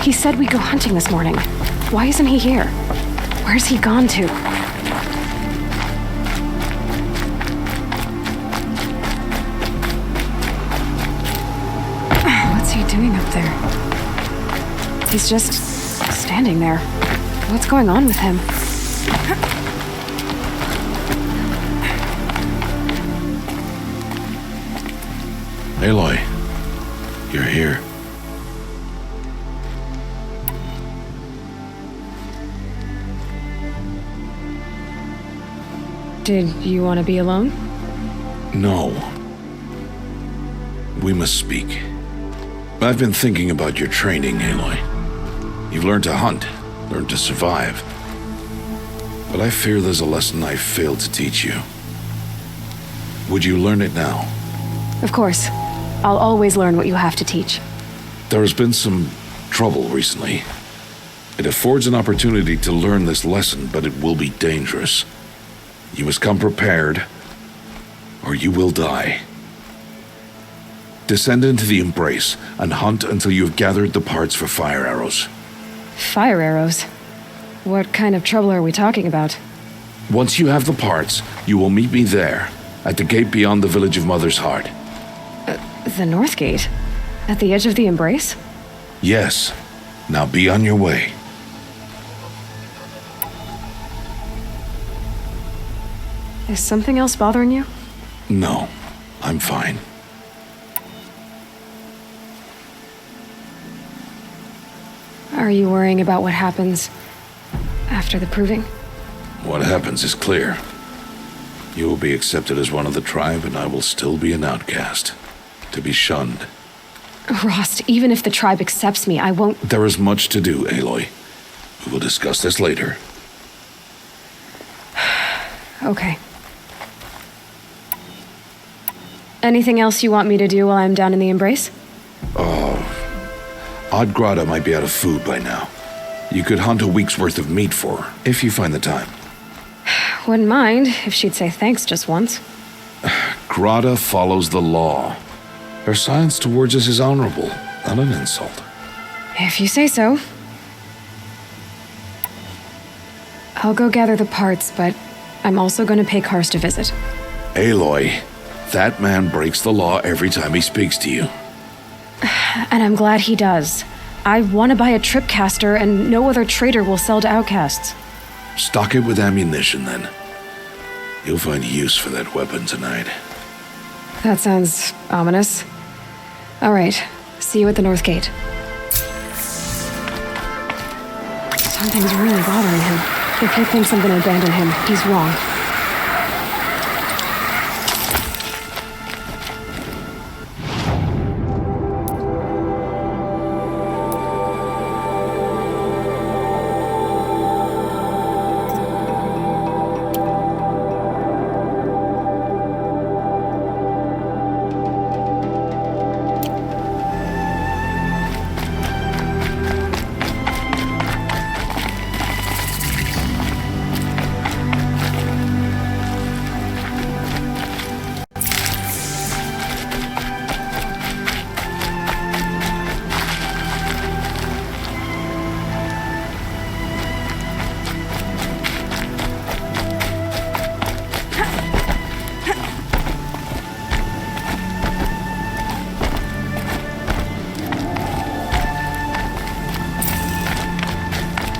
He said we'd go hunting this morning. Why isn't he here? Where's he gone to? What's he doing up there? He's just standing there. What's going on with him? Aloy, you're here. Did you want to be alone? No. We must speak. I've been thinking about your training, Aloy. You've learned to hunt, learned to survive. But I fear there's a lesson I failed to teach you. Would you learn it now? Of course. I'll always learn what you have to teach. There has been some trouble recently. It affords an opportunity to learn this lesson, but it will be dangerous. You must come prepared, or you will die. Descend into the Embrace and hunt until you have gathered the parts for fire arrows. Fire arrows? What kind of trouble are we talking about? Once you have the parts, you will meet me there, at the gate beyond the village of Mother's Heart. The North Gate? At the edge of the Embrace? Yes. Now be on your way. Is something else bothering you? No, I'm fine. Are you worrying about what happens after the proving? What happens is clear. You will be accepted as one of the tribe, and I will still be an outcast. To be shunned. Rost, even if the tribe accepts me, I won't... There is much to do, Aloy. We will discuss this later. Okay. Anything else you want me to do while I'm down in the Embrace? Odd Grata might be out of food by now. You could hunt a week's worth of meat for her, if you find the time. Wouldn't mind if she'd say thanks just once. Grata follows the law. Her silence towards us is honorable, not an insult. If you say so. I'll go gather the parts, but I'm also going to pay Karst a visit. Aloy, that man breaks the law every time he speaks to you. And I'm glad he does. I want to buy a tripcaster, and no other trader will sell to outcasts. Stock it with ammunition, then. You'll find use for that weapon tonight. That sounds ominous. All right, see you at the North Gate. Something's really bothering him. If he thinks I'm gonna abandon him, he's wrong.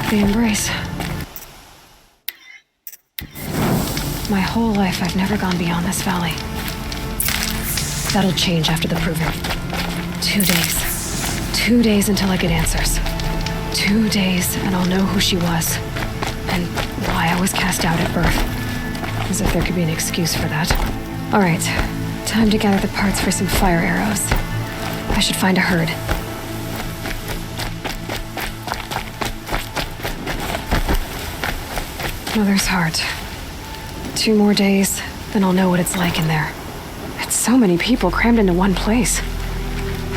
The Embrace. My whole life, I've never gone beyond this valley. That'll change after the proving. 2 days. 2 days until I get answers. 2 days, and I'll know who she was. And why I was cast out at birth. As if there could be an excuse for that. All right, time to gather the parts for some fire arrows. I should find a herd. Mother's Heart. 2 more days, then I'll know what it's like in there. It's so many people crammed into one place.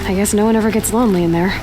I guess no one ever gets lonely in there.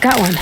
Got one.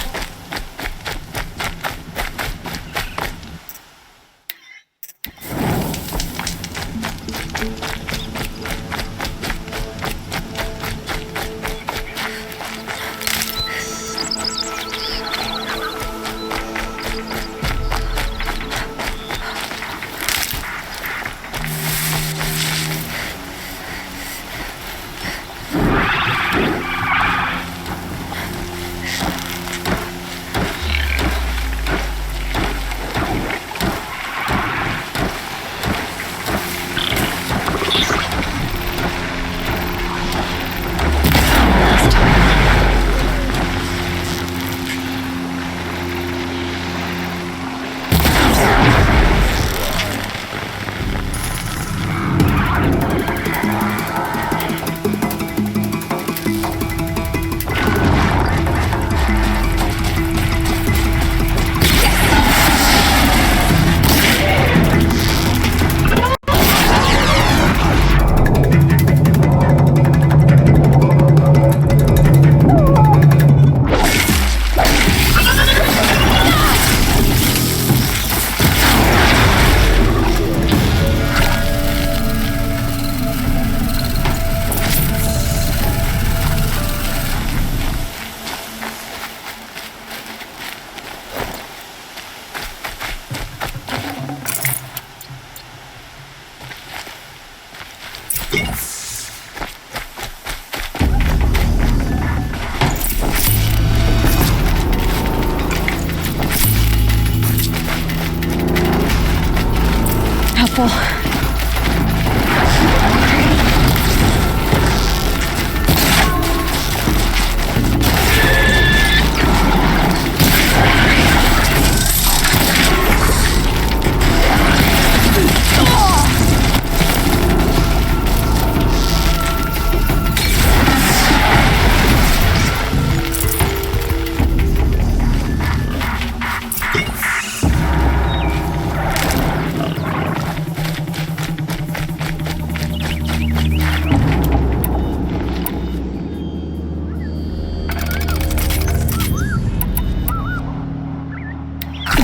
Helpful.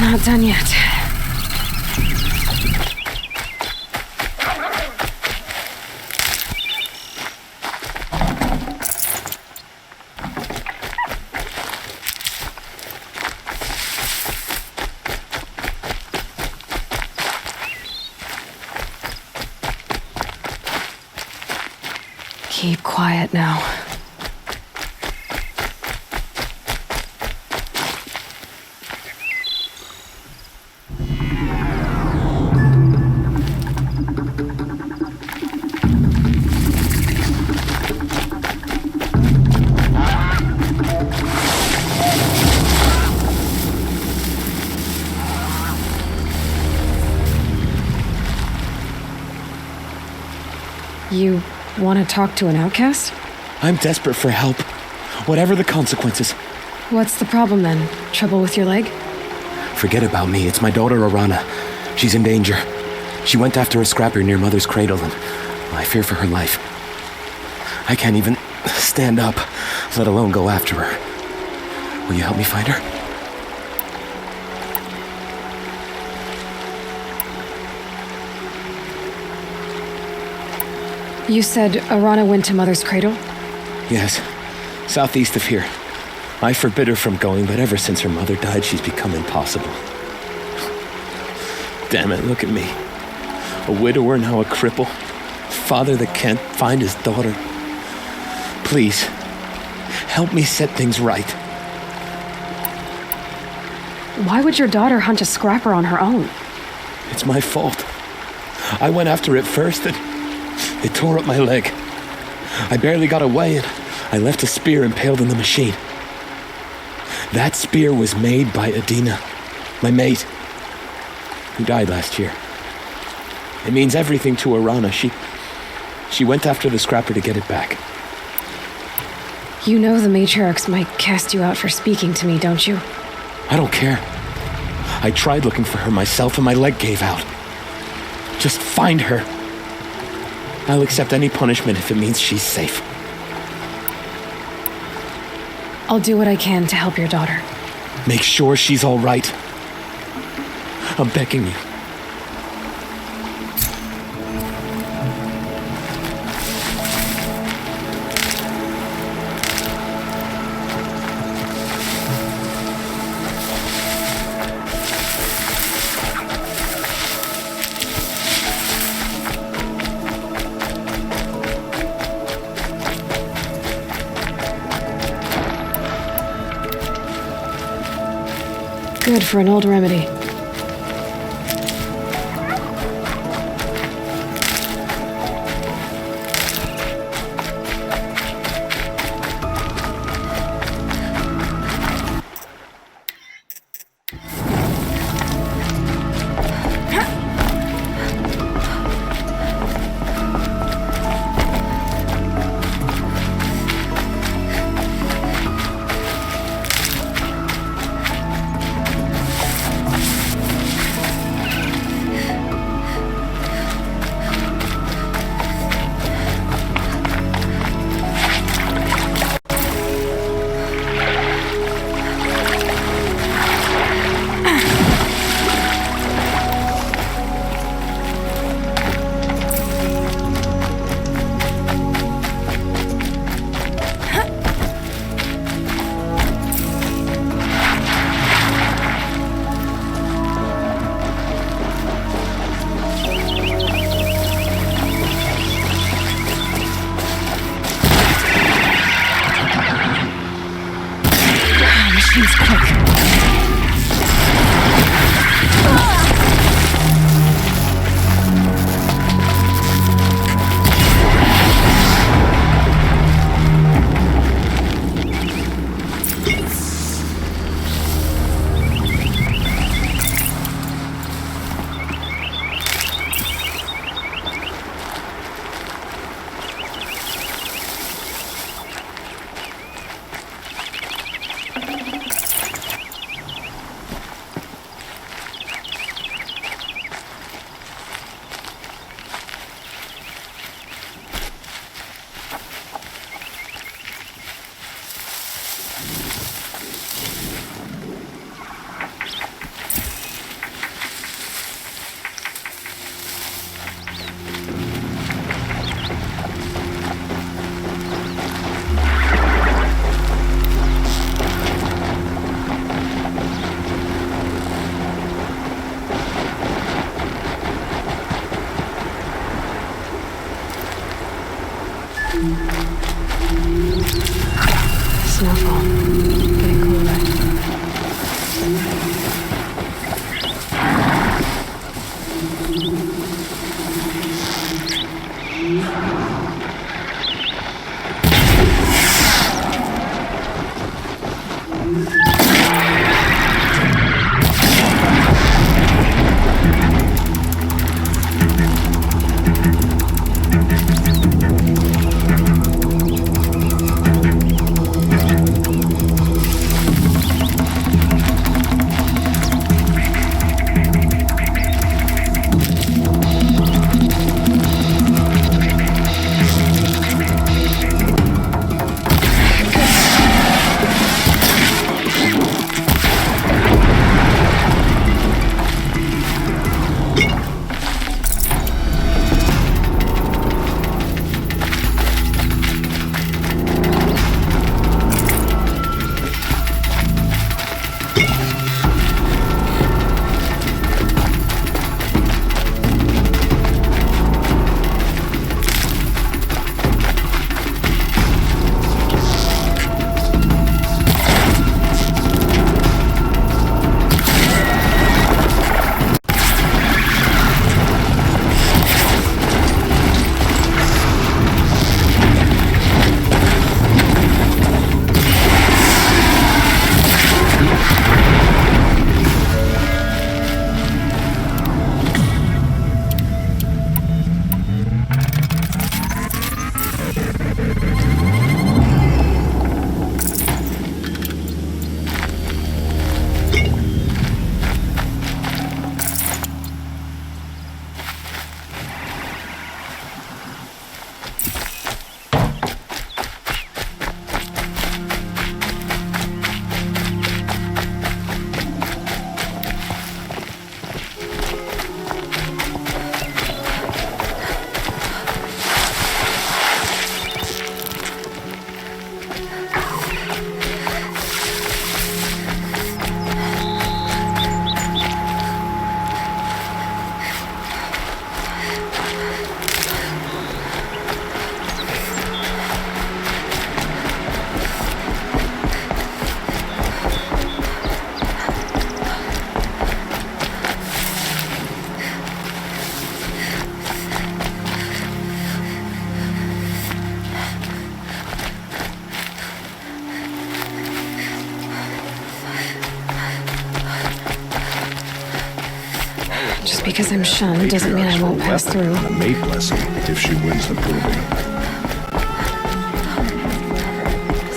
Not done yet. Keep quiet now. You want to talk to an outcast? I'm desperate for help, whatever the consequences. What's the problem then? Trouble with your leg? Forget about me, it's my daughter Arana. She's in danger. She went after a scrapper near Mother's cradle and I fear for her life. I can't even stand up, let alone go after her. Will you help me find her? You said Arana went to Mother's cradle? Yes, southeast of here. I forbid her from going, but ever since her mother died, she's become impossible. Damn it, look at me. A widower, now a cripple. Father that can't find his daughter. Please, help me set things right. Why would your daughter hunt a scrapper on her own? It's my fault. I went after it first and it tore up my leg. I barely got away and I left a spear impaled in the machine. That spear was made by Adina, my mate, who died last year. It means everything to Arana. She went after the scrapper to get it back. You know the matriarchs might cast you out for speaking to me, don't you? I don't care. I tried looking for her myself and my leg gave out. Just find her. I'll accept any punishment if it means she's safe. I'll do what I can to help your daughter. Make sure she's all right. I'm begging you. Good for an old remedy. She's quick. Snowfall. Getting cooler. because I'm shunned doesn't mean I won't pass through. A mate blessing if she wins the proving.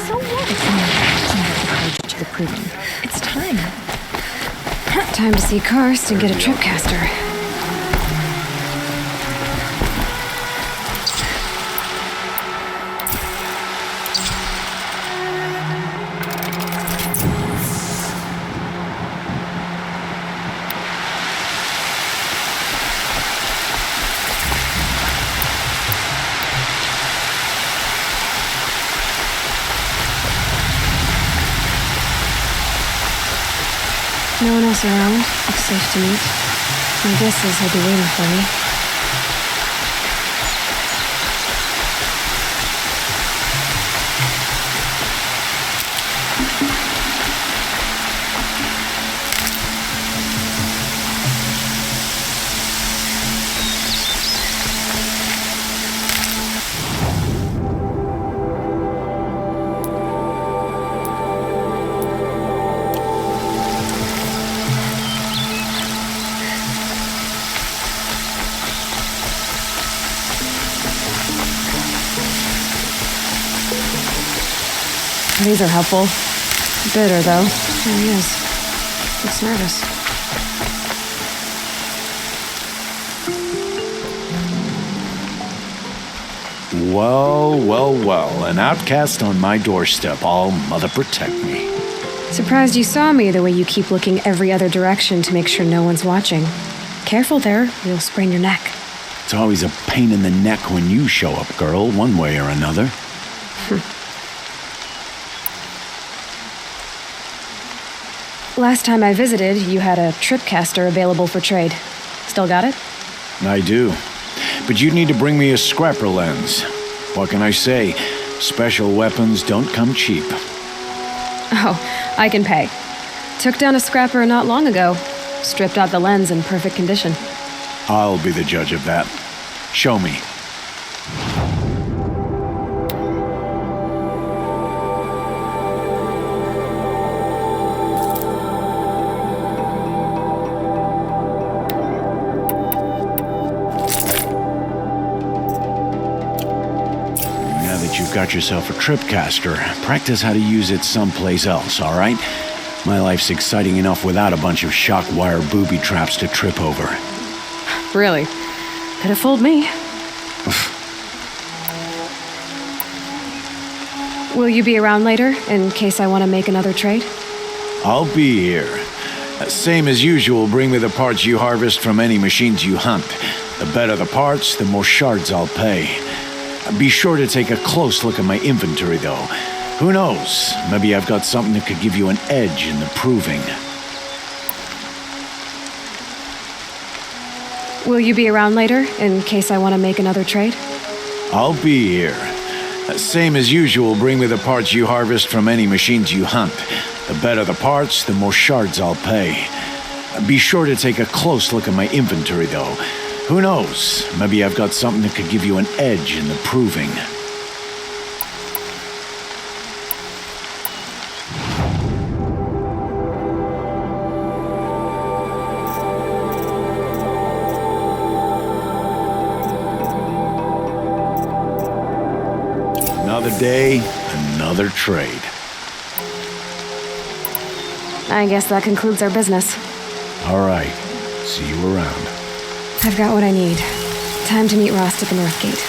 So what if I'm to the proving? It's time. Time to see Karst and get a tripcaster. No one else around. It's safe to meet. My guess is he'll be waiting for me. These are helpful. Bitter, though. Yeah, he is. Looks nervous. Well, an outcast on my doorstep. All mother protect me. Surprised you saw me the way you keep looking every other direction to make sure no one's watching. Careful there, you'll sprain your neck. It's always a pain in the neck when you show up, girl, one way or another. Last time I visited, you had a tripcaster available for trade. Still got it? I do. But you'd need to bring me a scrapper lens. What can I say? Special weapons don't come cheap. Oh, I can pay. Took down a scrapper not long ago. Stripped out the lens in perfect condition. I'll be the judge of that. Show me. You've got yourself a tripcaster. Practice how to use it someplace else, all right? My life's exciting enough without a bunch of shock wire booby traps to trip over. Really? Could have fooled me. Will you be around later, in case I want to make another trade? I'll be here. Same as usual, bring me the parts you harvest from any machines you hunt. The better the parts, the more shards I'll pay. Be sure to take a close look at my inventory, though. Who knows? Maybe I've got something that could give you an edge in the proving. Will you be around later, in case I want to make another trade? I'll be here. Same as usual, bring me the parts you harvest from any machines you hunt. The better the parts, the more shards I'll pay. Be sure to take a close look at my inventory, though. Who knows? Maybe I've got something that could give you an edge in the proving. Another day, another trade. I guess that concludes our business. All right. See you around. I've got what I need. Time to meet Rost at the North Gate.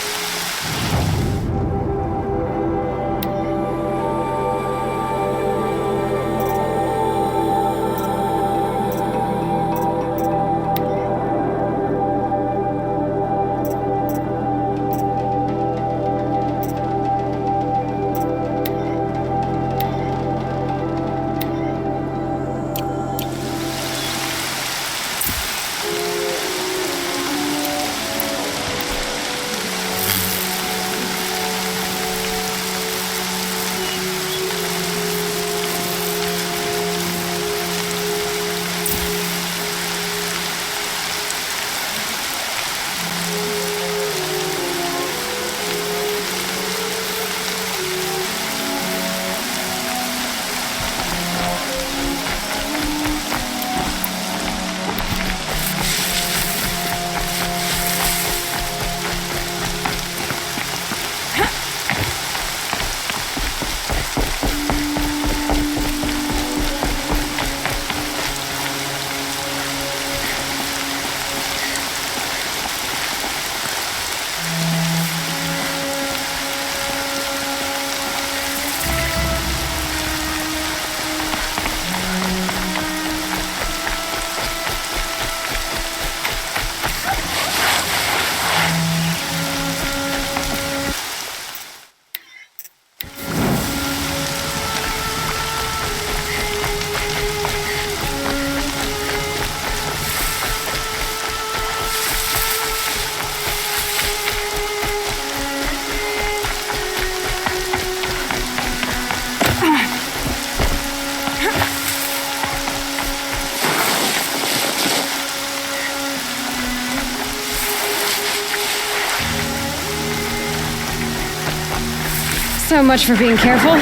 So much for being careful.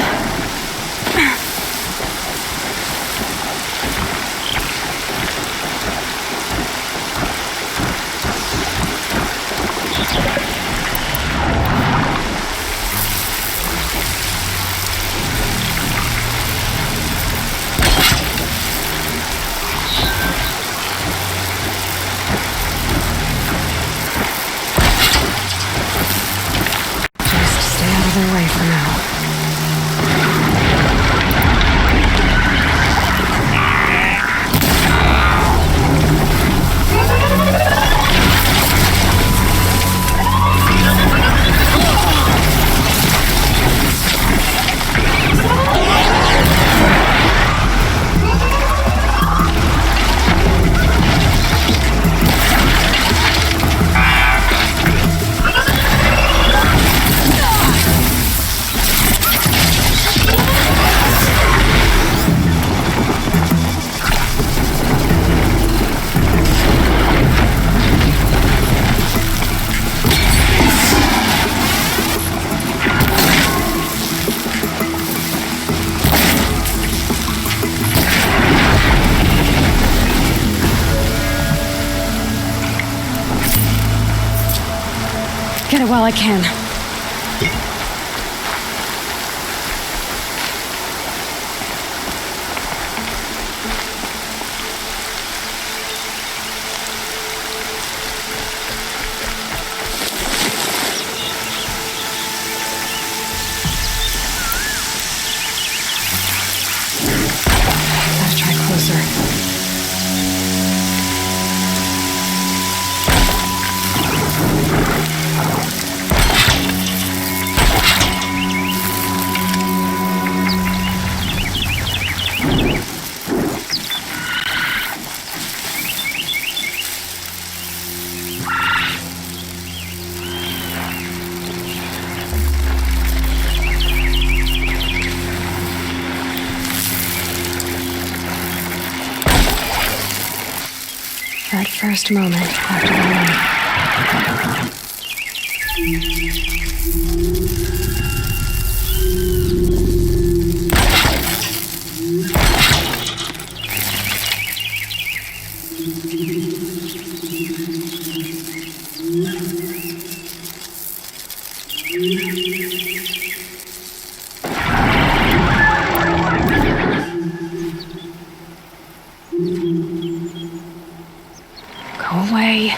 Just stay out of their way for now. Get it while I can. Gotta try closer. That first moment after the light. Go away.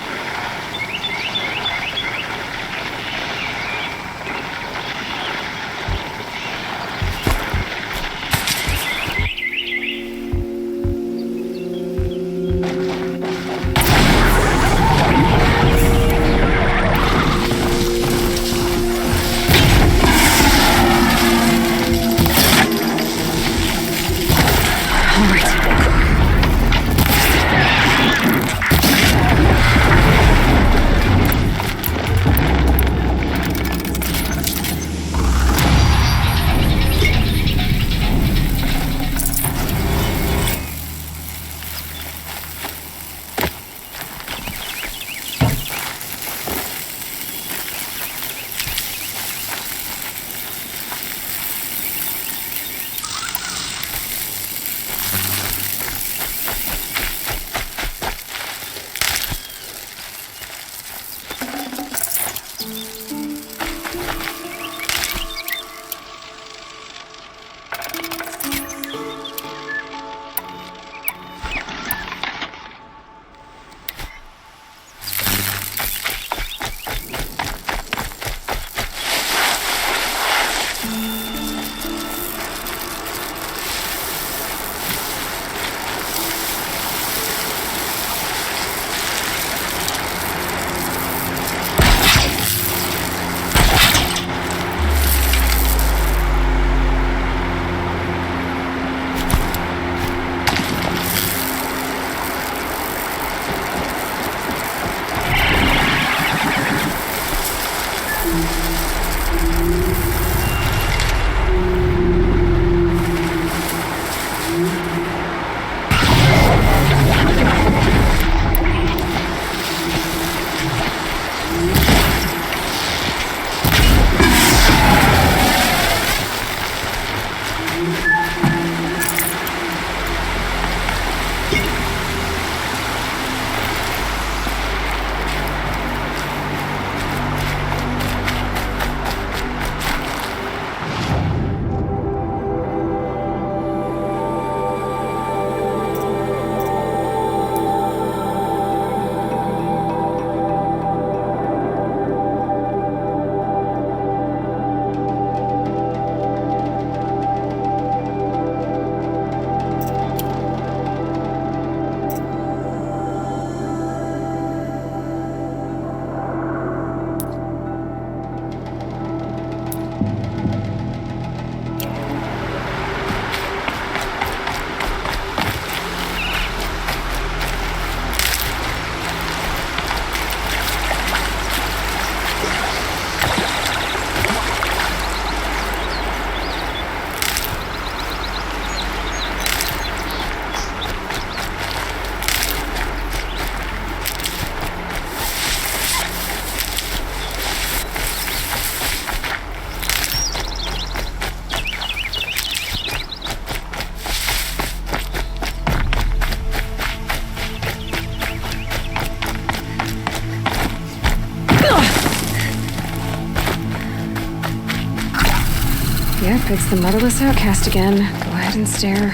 Yep, it's the motherless outcast again. Go ahead and stare.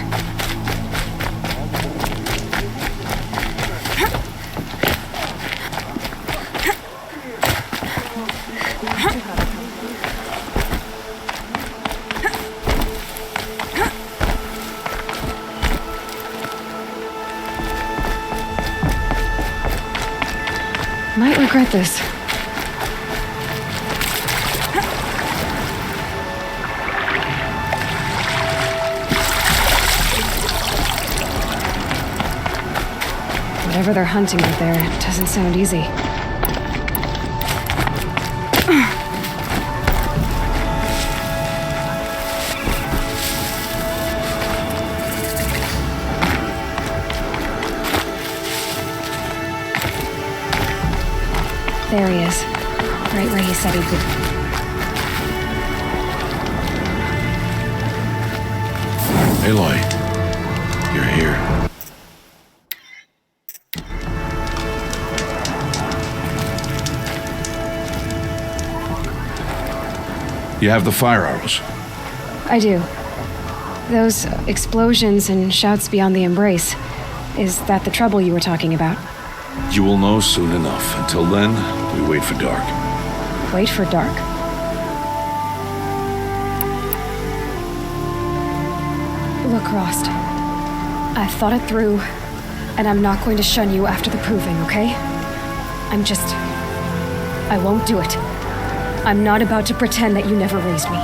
Might regret this. Whatever they're hunting out there, it doesn't sound easy. There he is. Right where he said he'd be. Aloy, you're here. You have the fire arrows. I do. Those explosions and shouts beyond the embrace. Is that the trouble you were talking about? You will know soon enough. Until then, we wait for dark. Wait for dark. Look, Rost. I've thought it through, and I'm not going to shun you after the proving, okay? I won't do it. I'm not about to pretend that you never raised me.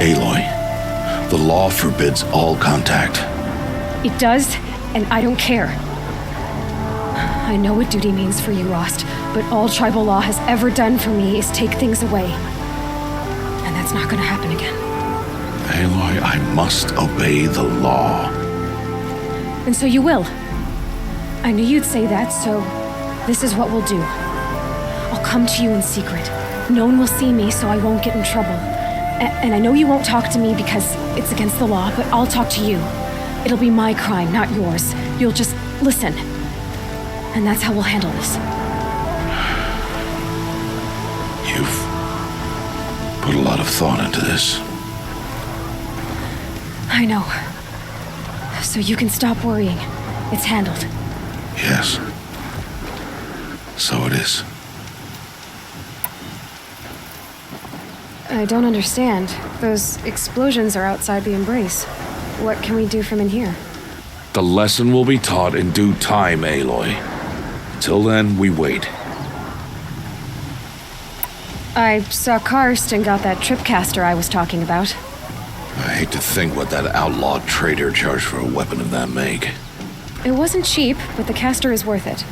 Aloy, the law forbids all contact. It does, and I don't care. I know what duty means for you, Rost, but all tribal law has ever done for me is take things away. And that's not gonna happen again. Aloy, I must obey the law. And so you will. I knew you'd say that, so this is what we'll do. I'll come to you in secret. No one will see me, so I won't get in trouble. And I know you won't talk to me because it's against the law, but I'll talk to you. It'll be my crime, not yours. You'll just listen. And that's how we'll handle this. You've put a lot of thought into this. I know. So you can stop worrying. It's handled. Yes. So it is. I don't understand. Those explosions are outside the embrace. What can we do from in here? The lesson will be taught in due time, Aloy. Till then, we wait. I saw Karst and got that tripcaster I was talking about. I hate to think what that outlaw trader charged for a weapon of that make. It wasn't cheap, but the caster is worth it.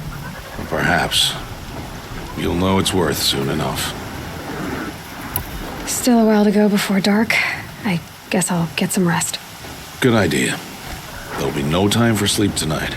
Perhaps. You'll know it's worth soon enough. Still a while to go before dark. I guess I'll get some rest. Good idea. There'll be no time for sleep tonight.